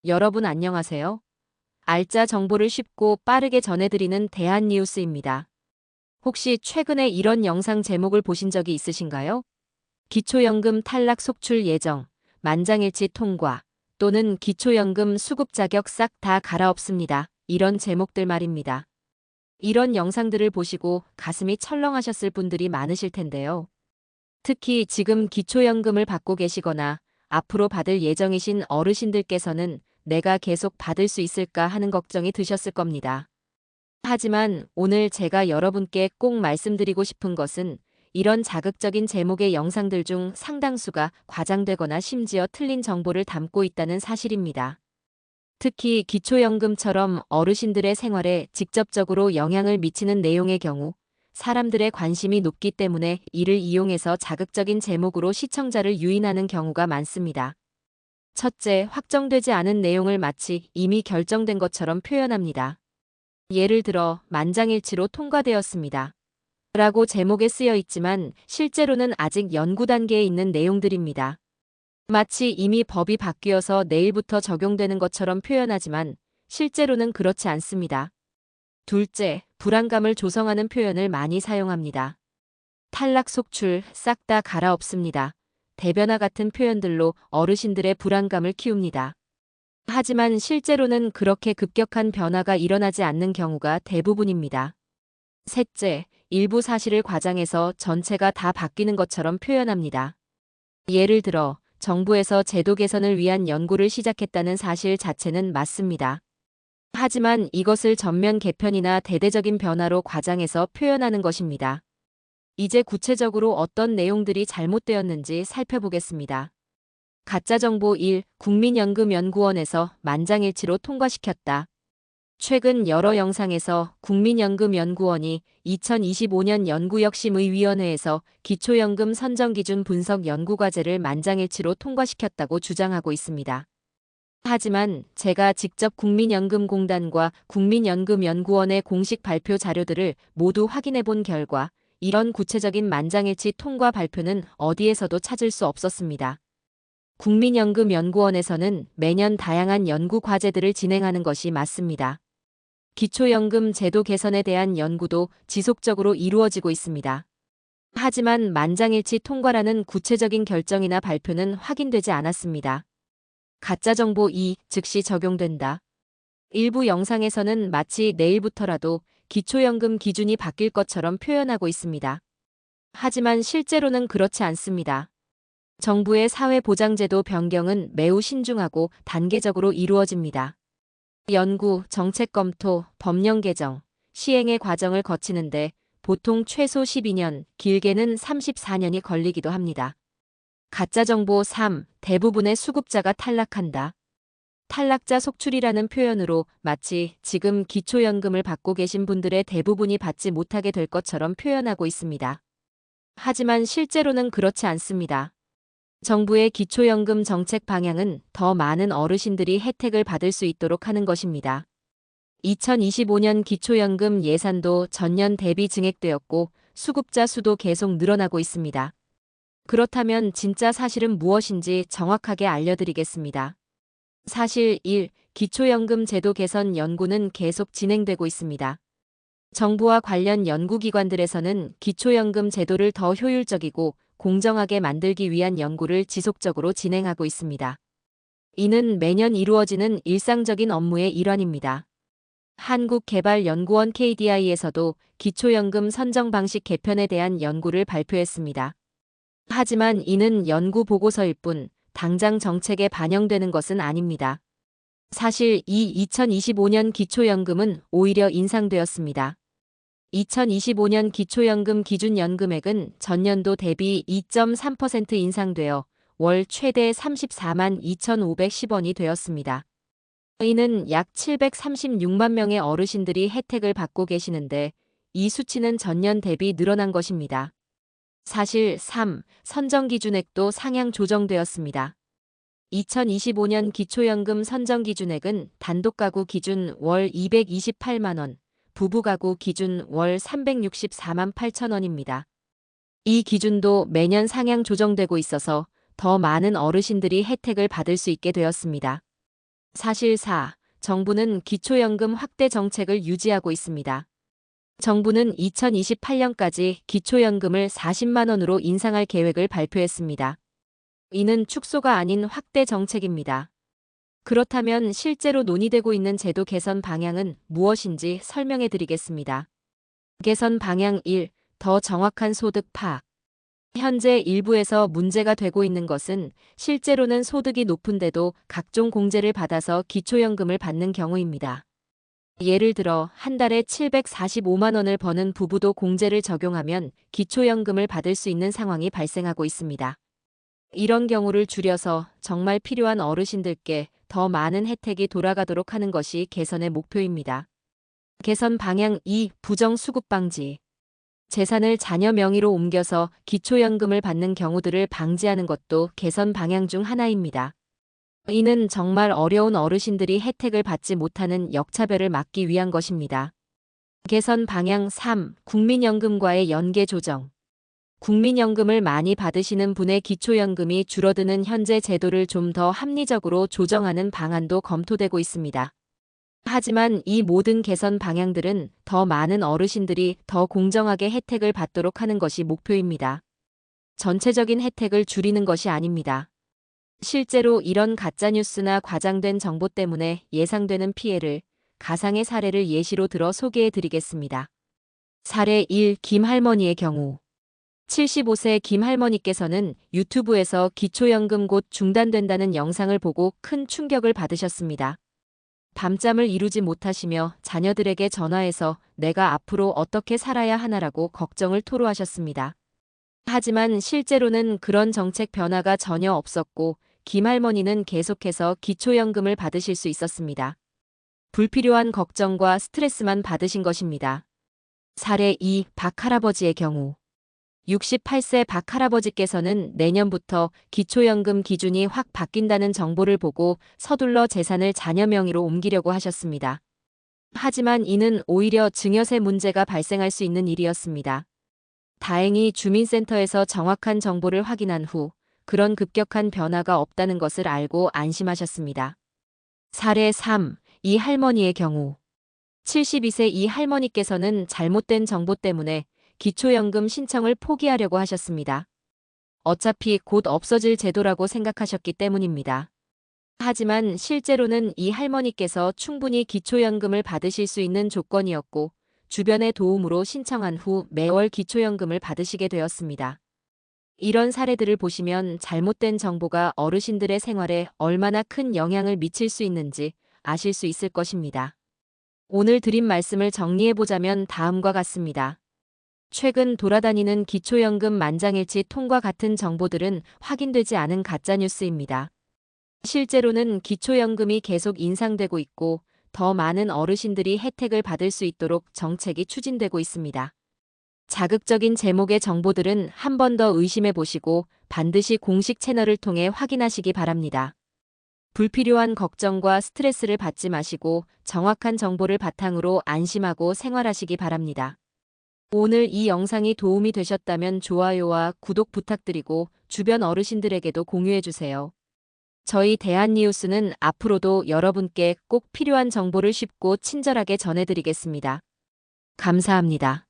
여러분 안녕하세요. 알짜 정보를 쉽고 빠르게 전해드리는 대한니우스입니다. 혹시 최근에 이런 영상 제목을 보신 적이 있으신가요? 기초연금 탈락 속출 예정, 만장일치 통과, 또는 기초연금 수급 자격 싹 다 갈아엎습니다. 이런 제목들 말입니다. 이런 영상들을 보시고 가슴이 철렁하셨을 분들이 많으실 텐데요. 특히 지금 기초연금을 받고 계시거나 앞으로 받을 예정이신 어르신들께서는 내가 계속 받을 수 있을까 하는 걱정이 드셨을 겁니다. 하지만 오늘 제가 여러분께 꼭 말씀드리고 싶은 것은 이런 자극적인 제목의 영상들 중 상당수가 과장되거나 심지어 틀린 정보를 담고 있다는 사실입니다. 특히 기초연금처럼 어르신들의 생활에 직접적으로 영향을 미치는 내용의 경우 사람들의 관심이 높기 때문에 이를 이용해서 자극적인 제목으로 시청자를 유인하는 경우가 많습니다. 첫째, 확정되지 않은 내용을 마치 이미 결정된 것처럼 표현합니다. 예를 들어 만장일치로 통과되었습니다. 라고 제목에 쓰여 있지만 실제로는 아직 연구 단계에 있는 내용들입니다. 마치 이미 법이 바뀌어서 내일부터 적용되는 것처럼 표현하지만 실제로는 그렇지 않습니다. 둘째, 불안감을 조성하는 표현을 많이 사용합니다. 탈락 속출, 싹 다 갈아엎습니다. 대변화 같은 표현들로 어르신들의 불안감을 키웁니다. 하지만 실제로는 그렇게 급격한 변화가 일어나지 않는 경우가 대부분입니다. 셋째, 일부 사실을 과장해서 전체가 다 바뀌는 것처럼 표현합니다. 예를 들어, 정부에서 제도 개선을 위한 연구를 시작했다는 사실 자체는 맞습니다. 하지만 이것을 전면 개편이나 대대적인 변화로 과장해서 표현하는 것입니다. 이제 구체적으로 어떤 내용들이 잘못되었는지 살펴보겠습니다. 가짜정보 1. 국민연금연구원에서 만장일치로 통과시켰다. 최근 여러 영상에서 국민연금연구원이 2025년 연구혁신의위원회에서 기초연금 선정기준 분석 연구과제를 만장일치로 통과시켰다고 주장하고 있습니다. 하지만 제가 직접 국민연금공단과 국민연금연구원의 공식 발표 자료들을 모두 확인해 본 결과 이런 구체적인 만장일치 통과 발표는 어디에서도 찾을 수 없었습니다. 국민연금연구원에서는 매년 다양한 연구 과제들을 진행하는 것이 맞습니다. 기초연금 제도 개선에 대한 연구도 지속적으로 이루어지고 있습니다. 하지만 만장일치 통과라는 구체적인 결정이나 발표는 확인되지 않았습니다. 가짜정보 2. 즉시 적용된다. 일부 영상에서는 마치 내일부터라도 기초연금 기준이 바뀔 것처럼 표현하고 있습니다. 하지만 실제로는 그렇지 않습니다. 정부의 사회보장제도 변경은 매우 신중하고 단계적으로 이루어집니다. 연구, 정책 검토, 법령 개정, 시행의 과정을 거치는데 보통 최소 12년, 길게는 34년이 걸리기도 합니다. 가짜정보 3. 대부분의 수급자가 탈락한다. 탈락자 속출이라는 표현으로 마치 지금 기초연금을 받고 계신 분들의 대부분이 받지 못하게 될 것처럼 표현하고 있습니다. 하지만 실제로는 그렇지 않습니다. 정부의 기초연금 정책 방향은 더 많은 어르신들이 혜택을 받을 수 있도록 하는 것입니다. 2025년 기초연금 예산도 전년 대비 증액되었고 수급자 수도 계속 늘어나고 있습니다. 그렇다면 진짜 사실은 무엇인지 정확하게 알려드리겠습니다. 사실 1. 기초연금 제도 개선 연구는 계속 진행되고 있습니다. 정부와 관련 연구기관들에서는 기초연금 제도를 더 효율적이고 공정하게 만들기 위한 연구를 지속적으로 진행하고 있습니다. 이는 매년 이루어지는 일상적인 업무의 일환입니다. 한국개발연구원 KDI에서도 기초연금 선정 방식 개편에 대한 연구를 발표했습니다. 하지만 이는 연구 보고서일 뿐 당장 정책에 반영되는 것은 아닙니다. 사실 이 2025년 기초연금은 오히려 인상되었습니다. 2025년 기초연금 기준연금액은 전년도 대비 2.3% 인상되어 월 최대 34만 2,510원이 되었습니다. 이는 약 736만 명의 어르신들이 혜택을 받고 계시는데 이 수치는 전년 대비 늘어난 것입니다. 사실 3. 선정기준액도 상향 조정되었습니다. 2025년 기초연금 선정기준액은 단독가구 기준 월 228만원, 부부가구 기준 월 364만 8천원입니다. 이 기준도 매년 상향 조정되고 있어서 더 많은 어르신들이 혜택을 받을 수 있게 되었습니다. 사실 4. 정부는 기초연금 확대 정책을 유지하고 있습니다. 정부는 2028년까지 기초연금을 40만 원으로 인상할 계획을 발표했습니다. 이는 축소가 아닌 확대 정책입니다. 그렇다면 실제로 논의되고 있는 제도 개선 방향은 무엇인지 설명해 드리겠습니다. 개선 방향 1. 더 정확한 소득 파악. 현재 일부에서 문제가 되고 있는 것은 실제로는 소득이 높은데도 각종 공제를 받아서 기초연금을 받는 경우입니다. 예를 들어 한 달에 745만 원을 버는 부부도 공제를 적용하면 기초연금을 받을 수 있는 상황이 발생하고 있습니다. 이런 경우를 줄여서 정말 필요한 어르신들께 더 많은 혜택이 돌아가도록 하는 것이 개선의 목표입니다. 개선 방향 2. 부정수급 방지. 재산을 자녀 명의로 옮겨서 기초연금을 받는 경우들을 방지하는 것도 개선 방향 중 하나입니다. 이는 정말 어려운 어르신들이 혜택을 받지 못하는 역차별을 막기 위한 것입니다. 개선 방향 3. 국민연금과의 연계 조정. 국민연금을 많이 받으시는 분의 기초연금이 줄어드는 현재 제도를 좀 더 합리적으로 조정하는 방안도 검토되고 있습니다. 하지만 이 모든 개선 방향들은 더 많은 어르신들이 더 공정하게 혜택을 받도록 하는 것이 목표입니다. 전체적인 혜택을 줄이는 것이 아닙니다. 실제로 이런 가짜뉴스나 과장된 정보 때문에 예상되는 피해를 가상의 사례를 예시로 들어 소개해 드리겠습니다. 사례 1. 김 할머니의 경우. 75세 김 할머니께서는 유튜브에서 기초연금 곧 중단된다는 영상을 보고 큰 충격을 받으셨습니다. 밤잠을 이루지 못하시며 자녀들에게 전화해서 내가 앞으로 어떻게 살아야 하나라고 걱정을 토로하셨습니다. 하지만 실제로는 그런 정책 변화가 전혀 없었고 김 할머니는 계속해서 기초연금을 받으실 수 있었습니다. 불필요한 걱정과 스트레스만 받으신 것입니다. 사례 2. 박 할아버지의 경우. 68세 박 할아버지께서는 내년부터 기초연금 기준이 확 바뀐다는 정보를 보고 서둘러 재산을 자녀 명의로 옮기려고 하셨습니다. 하지만 이는 오히려 증여세 문제가 발생할 수 있는 일이었습니다. 다행히 주민센터에서 정확한 정보를 확인한 후 그런 급격한 변화가 없다는 것을 알고 안심하셨습니다. 사례 3. 이 할머니의 경우. 72세 이 할머니께서는 잘못된 정보 때문에 기초연금 신청을 포기하려고 하셨습니다. 어차피 곧 없어질 제도라고 생각하셨기 때문입니다. 하지만 실제로는 이 할머니께서 충분히 기초연금을 받으실 수 있는 조건이었고 주변의 도움으로 신청한 후 매월 기초연금을 받으시게 되었습니다. 이런 사례들을 보시면 잘못된 정보가 어르신들의 생활에 얼마나 큰 영향을 미칠 수 있는지 아실 수 있을 것입니다. 오늘 드린 말씀을 정리해보자면 다음과 같습니다. 최근 돌아다니는 기초연금 만장일치 통과 같은 정보들은 확인되지 않은 가짜뉴스입니다. 실제로는 기초연금이 계속 인상되고 있고 더 많은 어르신들이 혜택을 받을 수 있도록 정책이 추진되고 있습니다. 자극적인 제목의 정보들은 한 번 더 의심해 보시고 반드시 공식 채널을 통해 확인하시기 바랍니다. 불필요한 걱정과 스트레스를 받지 마시고 정확한 정보를 바탕으로 안심하고 생활하시기 바랍니다. 오늘 이 영상이 도움이 되셨다면 좋아요와 구독 부탁드리고 주변 어르신들에게도 공유해주세요. 저희 대한니우스는 앞으로도 여러분께 꼭 필요한 정보를 쉽고 친절하게 전해드리겠습니다. 감사합니다.